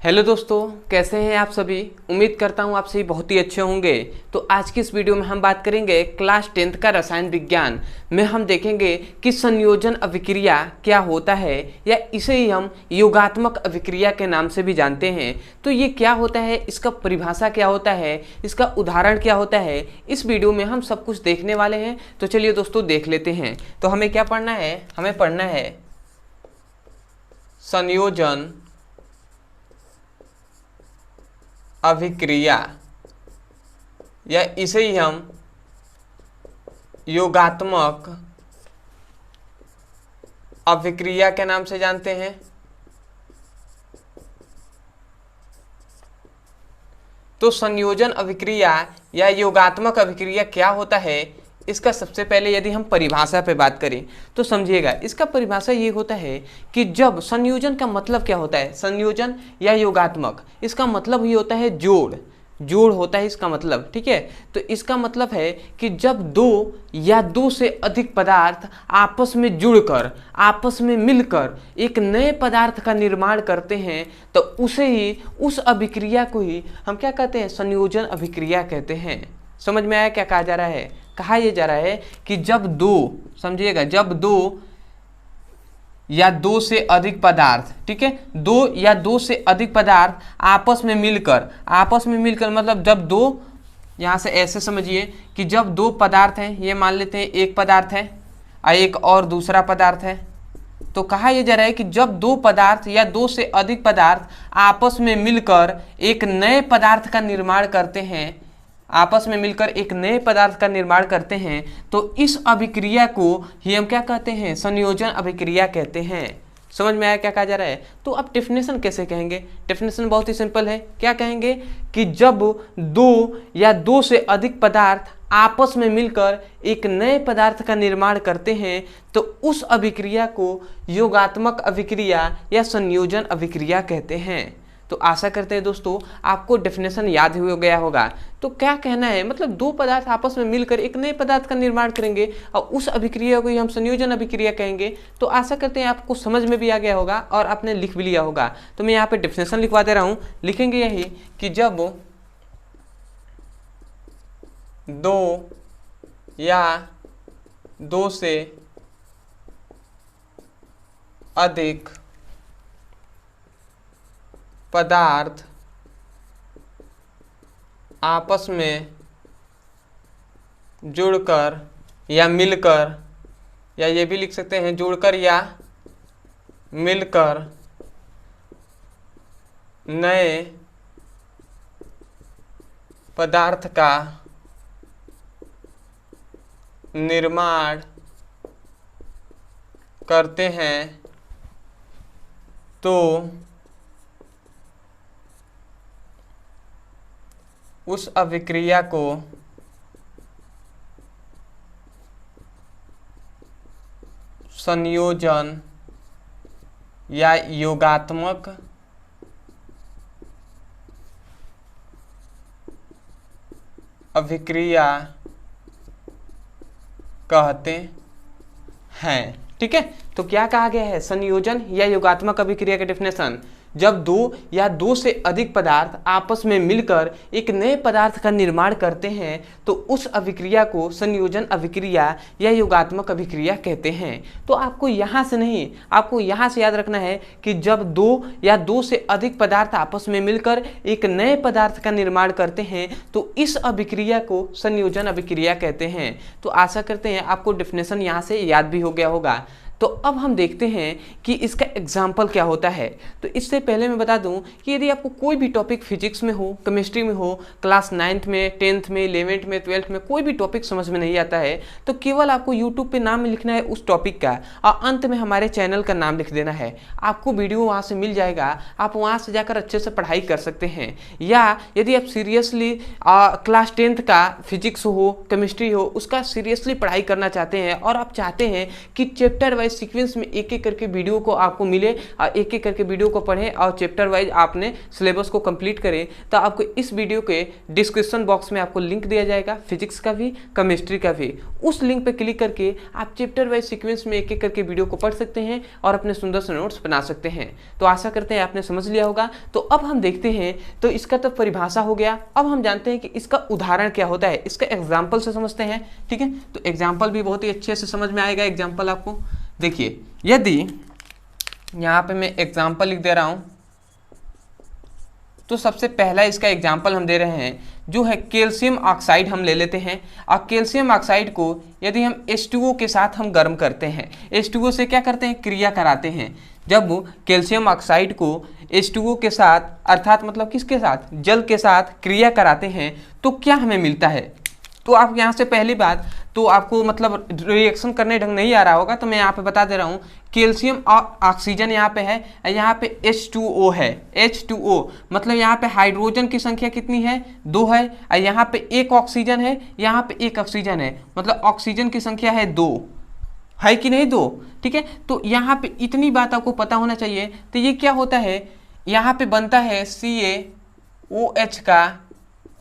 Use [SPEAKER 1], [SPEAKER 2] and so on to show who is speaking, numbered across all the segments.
[SPEAKER 1] Hello दोस्तों, कैसे हैं आप सभी। उम्मीद करता हूं आप सभी बहुत ही अच्छे होंगे। तो आज की इस वीडियो में हम बात करेंगे क्लास 10th का रसायन विज्ञान में। हम देखेंगे कि संयोजन अभिक्रिया क्या होता है, या इसे ही हम योगात्मक अभिक्रिया के नाम से भी जानते हैं। तो ये क्या होता है, इसका परिभाषा क्या होता है, इसका उदाहरण क्या होता है, इस वीडियो में हम सब कुछ देखने वाले हैं। तो चलिए दोस्तों देख लेते हैं। तो हमें क्या पढ़ना है, हमें पढ़ना है संयोजन अभिक्रिया, या इसे ही हम योगात्मक अभिक्रिया के नाम से जानते हैं। तो संयोजन अभिक्रिया या योगात्मक अभिक्रिया क्या होता है, इसका सबसे पहले यदि हम परिभाषा पे बात करें तो समझिएगा। इसका परिभाषा ये होता है कि जब संयोजन का मतलब क्या होता है, संयोजन या योगात्मक, इसका मतलब ही होता है जोड़। जोड़ होता है इसका मतलब, ठीक है। तो इसका मतलब है कि जब दो या दो से अधिक पदार्थ आपस में जुड़कर, आपस में मिलकर एक नए पदार्थ का निर्माण करते हैं, तो उसे ही, उस अभिक्रिया को ही हम क्या कहते हैं, संयोजन अभिक्रिया कहते हैं। समझ में आया क्या कहा जा रहा है। कहा यह जा रहा है कि जब दो, समझिएगा, जब दो या दो से अधिक पदार्थ, ठीक है, दो या दो से अधिक पदार्थ आपस में मिलकर मतलब जब दो, यहाँ से ऐसे समझिए कि जब दो पदार्थ हैं, ये मान लेते हैं एक पदार्थ है और एक और दूसरा पदार्थ है। तो कहा यह जा रहा है कि जब दो पदार्थ या दो से अधिक पदार्थ आपस में मिलकर एक नए पदार्थ का निर्माण करते हैं, आपस में मिलकर एक नए पदार्थ का निर्माण करते हैं, तो इस अभिक्रिया को ही हम क्या कहते हैं, संयोजन अभिक्रिया कहते हैं। समझ में आया क्या कहा जा रहा है। तो अब डेफिनेशन कैसे कहेंगे, डेफिनेशन बहुत ही सिंपल है। क्या कहेंगे कि जब दो या दो से अधिक पदार्थ आपस में मिलकर एक नए पदार्थ का निर्माण करते हैं, तो उस अभिक्रिया को योगात्मक अभिक्रिया या संयोजन अभिक्रिया कहते हैं। तो आशा करते हैं दोस्तों आपको डेफिनेशन याद हो गया होगा। तो क्या कहना है, मतलब दो पदार्थ आपस में मिलकर एक नए पदार्थ का निर्माण करेंगे और उस अभिक्रिया को ही हम संयोजन अभिक्रिया कहेंगे। तो आशा करते हैं आपको समझ में भी आ गया होगा और आपने लिख भी लिया होगा। तो मैं यहाँ पे डेफिनेशन लिखवा दे रहा हूँ। लिखेंगे यही कि जब दो या दो से अधिक पदार्थ आपस में जुड़कर या मिलकर, या ये भी लिख सकते हैं जुड़कर या मिलकर नए पदार्थ का निर्माण करते हैं, तो उस अभिक्रिया को संयोजन या योगात्मक अभिक्रिया कहते हैं। ठीक है, तो क्या कहा गया है, संयोजन या योगात्मक अभिक्रिया का डेफिनेशन, जब दो या दो से अधिक पदार्थ आपस में मिलकर एक नए पदार्थ का निर्माण करते हैं, तो उस अभिक्रिया को संयोजन अभिक्रिया या योगात्मक अभिक्रिया कहते हैं। तो आपको यहाँ से नहीं, आपको यहाँ से याद रखना है कि जब दो या दो से अधिक पदार्थ आपस में मिलकर एक नए पदार्थ का निर्माण करते हैं, तो इस अभिक्रिया को संयोजन अभिक्रिया कहते हैं। तो आशा करते हैं आपको डेफिनेशन यहाँ से याद भी हो गया होगा। तो अब हम देखते हैं कि इसका एग्जाम्पल क्या होता है। तो इससे पहले मैं बता दूं कि यदि आपको कोई भी टॉपिक फिजिक्स में हो, केमिस्ट्री में हो, क्लास 9th में, 10th में, 11th में, 12th में कोई भी टॉपिक समझ में नहीं आता है, तो केवल आपको यूट्यूब पे नाम लिखना है उस टॉपिक का और अंत में हमारे चैनल का नाम लिख देना है। आपको वीडियो वहाँ से मिल जाएगा, आप वहाँ से जाकर अच्छे से पढ़ाई कर सकते हैं। या यदि आप सीरियसली क्लास 10th का फिजिक्स हो, केमिस्ट्री हो, उसका सीरियसली पढ़ाई करना चाहते हैं और आप चाहते हैं कि चैप्टर वाइज वाइज सीक्वेंस में एक एक करके वीडियो को आपको मिले और एक एक करके वीडियो को पढ़ें और चैप्टर वाइज आपने सिलेबस को कंप्लीट करें, तो आपको इस वीडियो के डिस्क्रिप्शन बॉक्स में आपको लिंक दिया जाएगा, फिजिक्स का भी केमिस्ट्री का भी। उस लिंक पर क्लिक करके आप चैप्टर वाइज सीक्वेंस में एक एक करके वीडियो को पढ़ सकते हैं और अपने सुंदर से नोट्स बना सकते हैं। तो आशा करते हैं आपने समझ लिया होगा। तो अब हम देखते हैं, तो इसका तो परिभाषा हो गया, अब हम जानते हैं कि इसका उदाहरण क्या होता है, इसका एग्जाम्पल से समझते हैं। ठीक है, तो एग्जाम्पल भी बहुत ही अच्छे से समझ में आएगा। एग्जाम्पल आपको देखिए, यदि यहाँ पे मैं एग्जाम्पल लिख दे रहा हूँ, तो सबसे पहला इसका एग्जाम्पल हम दे रहे हैं जो है कैल्शियम ऑक्साइड हम ले लेते हैं। और कैल्शियम ऑक्साइड को यदि हम H2O के साथ हम गर्म करते हैं, H2O से क्या करते हैं, क्रिया कराते हैं। जब कैल्शियम ऑक्साइड को H2O के साथ, अर्थात मतलब किसके साथ, जल के साथ क्रिया कराते हैं, तो क्या हमें मिलता है। तो आप यहाँ से पहली बात, तो आपको मतलब रिएक्शन करने ढंग नहीं आ रहा होगा, तो मैं यहाँ पे बता दे रहा हूँ, कैल्शियम और ऑक्सीजन यहाँ पे है, यहाँ पे H2O है, H2O मतलब यहाँ पे हाइड्रोजन की संख्या कितनी है, 2 है, और यहाँ पे एक ऑक्सीजन है, यहाँ पे एक ऑक्सीजन है, मतलब ऑक्सीजन की संख्या है 2, है कि नहीं, 2। ठीक है, तो यहाँ पे इतनी बात आपको पता होना चाहिए। तो ये क्या होता है, यहाँ पे बनता है CaOH का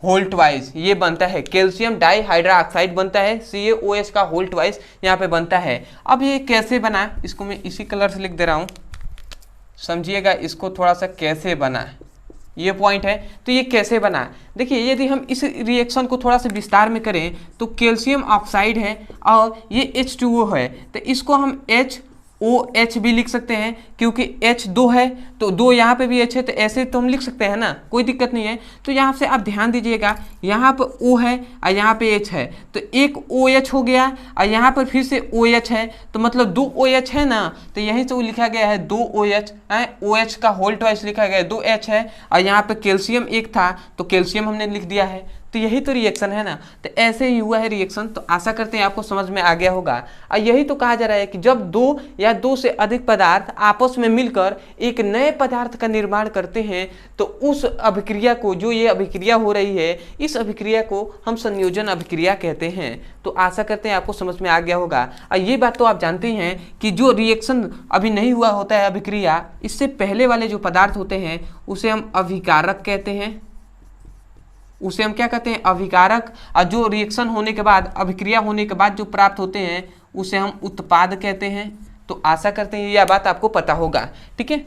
[SPEAKER 1] होल ट्वाइस, ये बनता है कैल्शियम डाइहाइड्रोक्साइड बनता है, CaOH का होल ट्वाइस यहाँ पे बनता है। अब ये कैसे बना, इसको मैं इसी कलर से लिख दे रहा हूँ, समझिएगा इसको थोड़ा सा, कैसे बना, ये पॉइंट है। तो ये कैसे बना, देखिए यदि हम इस रिएक्शन को थोड़ा सा विस्तार में करें, तो कैल्शियम ऑक्साइड है और ये H2O है, तो इसको हम HOH भी लिख सकते हैं, क्योंकि H 2 है तो 2 यहाँ पे भी H है, तो ऐसे तो हम लिख सकते हैं ना, कोई दिक्कत नहीं है। तो यहाँ से आप ध्यान दीजिएगा, यहाँ पर O है और यहाँ पे H है, तो एक OH हो गया और यहाँ पर फिर से OH है, तो मतलब 2 OH है ना, तो यहीं से वो लिखा गया है 2 OH है, OH का होल ट्वाइस लिखा गया है, 2 H है, और यहाँ पे कैल्शियम एक था तो कैल्शियम हमने लिख दिया है। तो यही तो रिएक्शन है ना, तो ऐसे ही हुआ है रिएक्शन। तो आशा करते हैं आपको समझ में आ गया होगा। और यही तो कहा जा रहा है कि जब 2 या 2 से अधिक पदार्थ आपस में मिलकर एक नए पदार्थ का निर्माण करते हैं, तो उस अभिक्रिया को, जो ये अभिक्रिया हो रही है, इस अभिक्रिया को हम संयोजन अभिक्रिया कहते हैं। तो आशा करते हैं आपको समझ में आ गया होगा। और ये बात तो आप जानते हैं कि जो रिएक्शन अभी नहीं हुआ होता है अभिक्रिया, इससे पहले वाले जो पदार्थ होते हैं उसे हम अभिकारक कहते हैं, उसे हम क्या कहते हैं, अभिकारक। और जो रिएक्शन होने के बाद, अभिक्रिया होने के बाद जो प्राप्त होते हैं उसे हम उत्पाद कहते हैं। तो आशा करते हैं यह बात आपको पता होगा। ठीक है,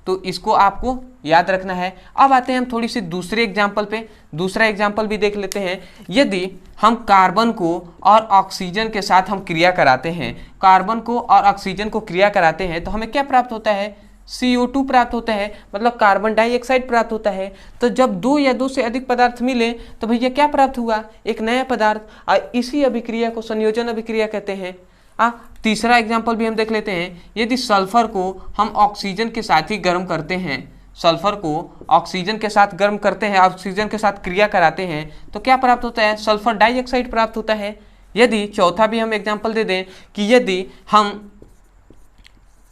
[SPEAKER 1] तो इसको आपको याद रखना है। अब आते हैं हम थोड़ी सी दूसरे एग्जाम्पल पे, दूसरा एग्जाम्पल भी देख लेते हैं। यदि हम कार्बन को और ऑक्सीजन के साथ हम क्रिया कराते हैं, कार्बन को और ऑक्सीजन को क्रिया कराते हैं, तो हमें क्या प्राप्त होता है, CO2 प्राप्त होता है, मतलब कार्बन डाइऑक्साइड प्राप्त होता है। तो जब 2 या 2 से अधिक पदार्थ मिले तो भैया क्या प्राप्त हुआ, एक नया पदार्थ। और इसी अभिक्रिया को संयोजन अभिक्रिया कहते हैं। तीसरा एग्जाम्पल भी हम देख लेते हैं। यदि सल्फर को हम ऑक्सीजन के साथ ही गर्म करते हैं, सल्फर को ऑक्सीजन के साथ गर्म करते हैं, ऑक्सीजन के साथ क्रिया कराते हैं, तो क्या प्राप्त होता है, सल्फर डाइऑक्साइड प्राप्त होता है। यदि चौथा भी हम एग्जाम्पल दे दें कि यदि हम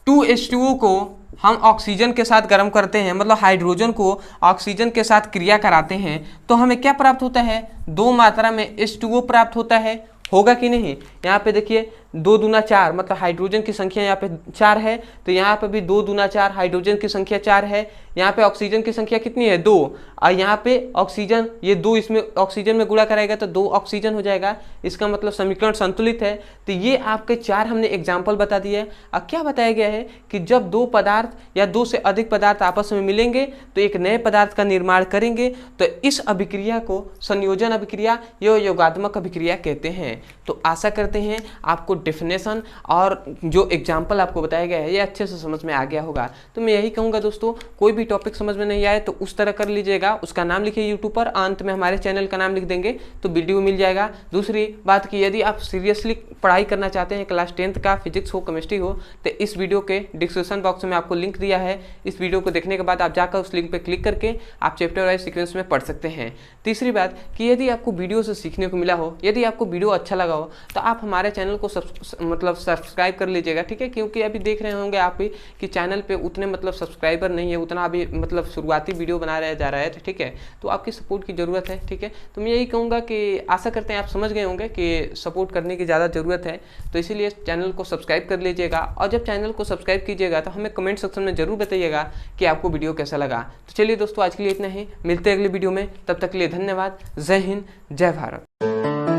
[SPEAKER 1] 2H2O को हम ऑक्सीजन के साथ गर्म करते हैं, मतलब हाइड्रोजन को ऑक्सीजन के साथ क्रिया कराते हैं, तो हमें क्या प्राप्त होता है, 2 मात्रा में H2O प्राप्त होता है, होगा कि नहीं। यहाँ पे देखिए 2 दूना 4, मतलब हाइड्रोजन की संख्या यहाँ पे 4 है, तो यहाँ पे भी 2 दूना 4, हाइड्रोजन की संख्या 4 है। यहाँ पे ऑक्सीजन की संख्या कितनी है, 2, और यहाँ पे ऑक्सीजन, ये 2 इसमें ऑक्सीजन में गुणा कराएगा तो 2 ऑक्सीजन हो जाएगा। इसका मतलब समीकरण संतुलित है। तो ये आपके 4 हमने एग्जाम्पल बता दिए। अब क्या बताया गया है कि जब 2 पदार्थ या 2 से अधिक पदार्थ आपस में मिलेंगे तो एक नए पदार्थ का निर्माण करेंगे, तो इस अभिक्रिया को संयोजन अभिक्रिया या योगात्मक अभिक्रिया कहते हैं। तो आशा करते हैं आपको डेफिनेशन और जो एग्जाम्पल आपको बताया गया है ये अच्छे से समझ में आ गया होगा। तो मैं यही कहूँगा दोस्तों, कोई भी टॉपिक समझ में नहीं आए तो उस तरह कर लीजिएगा, उसका नाम लिखिए यूट्यूब पर, अंत में हमारे चैनल का नाम लिख देंगे तो वीडियो मिल जाएगा। दूसरी बात कि यदि आप सीरियसली पढ़ाई करना चाहते हैं, क्लास 10th का फिजिक्स हो, केमिस्ट्री हो, तो इस वीडियो के डिस्क्रिप्शन बॉक्स में आपको लिंक दिया है। इस वीडियो को देखने के बाद आप जाकर उस लिंक पर क्लिक करके आप चैप्टर वाइज सीक्वेंस में पढ़ सकते हैं। तीसरी बात कि यदि आपको वीडियो से सीखने को मिला हो, यदि आपको वीडियो अच्छा लगा हो, तो आप हमारे चैनल को सब्सक्राइब मतलब सब्सक्राइब कर लीजिएगा, ठीक है। क्योंकि अभी देख रहे होंगे आप भी कि चैनल पे उतने मतलब सब्सक्राइबर नहीं है, उतना अभी मतलब शुरुआती वीडियो बना रहा जा रहा है, ठीक है। तो आपकी सपोर्ट की ज़रूरत है, ठीक है। तो मैं यही कहूँगा कि आशा करते हैं आप समझ गए होंगे कि सपोर्ट करने की ज़्यादा ज़रूरत है, तो इसीलिए चैनल को सब्सक्राइब कर लीजिएगा। और जब चैनल को सब्सक्राइब कीजिएगा तो हमें कमेंट सेक्शन में ज़रूर बताइएगा कि आपको वीडियो कैसा लगा। तो चलिए दोस्तों, आज के लिए इतना ही, मिलते हैं अगली वीडियो में, तब तक के लिए धन्यवाद। जय हिंद, जय भारत।